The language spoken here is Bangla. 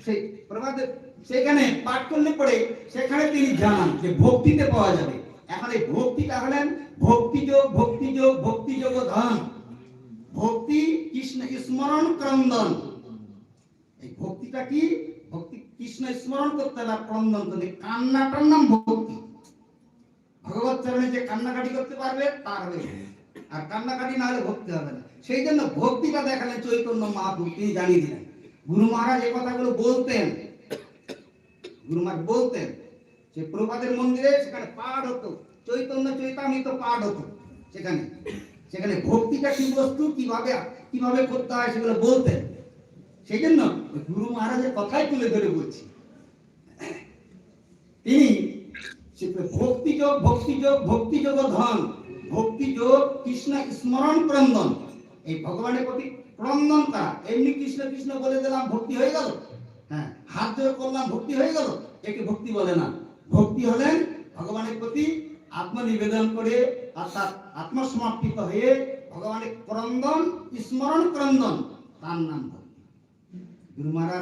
সেই প্রভাতে সেখানে পাঠ করলে পরে সেখানে তিনি জানান যে ভক্তিতে পাওয়া যাবে। এখন এই ভক্তিটা হলেন ভক্তিযোগ, ভক্তিযোগ, ভক্তিযোগ ধাম। ভক্তি কৃষ্ণ স্মরণ ক্রন্দন। এই ভক্তিটা কি? ভক্তি কৃষ্ণ স্মরণ করতে হবে, ক্রন্দন করতে। কান্নাটার নাম ভক্তি। ভগবত চরণে যে কান্নাকাটি করতে পারবে তার হবে, আর কান্নাকাটি না হলে ভক্তি হবে না। সেই জন্য ভক্তিটা দেখালেন চৈতন্য মহাপ্রভু, তিনি জানিয়ে দিলেন। গুরু মহারাজ এই কথাগুলো বলতেন, গুরু মহারাজ বলতেন যে প্রভাতের মন্দিরে সেখানে পাঠ হতো, চৈতন্য চৈতামৃত পাঠ হতো। সেখানে সেখানে ভক্তিটা কি বস্তু, কিভাবে কিভাবে করতে হয় সেগুলো বলতেন। সেই জন্য গুরু মহারাজের কথাই তুলে ধরে বলছি। তিনি ভক্তিযোগ, ভক্তিযোগ, ভক্তিযোগ ধন, ভক্তিযোগ কৃষ্ণ স্মরণ ক্রন্দন। এই ভগবানের প্রতি ক্রন্দন করা। এমনি কৃষ্ণ কৃষ্ণ বলে দিলাম ভক্তি হয়ে গেল, হ্যাঁ, হাত জোর করলাম ভক্তি হয়ে গেল, একে ভক্তি বলে না। ভক্তি হলেন ভগবানের প্রতি আত্মনিবেদন করে, অর্থাৎ আত্মসমর্পিত হয়ে ভগবানের ক্রন্দন, স্মরণ ক্রন্দন, তার নাম ভক্তি। গুরু মহারাজ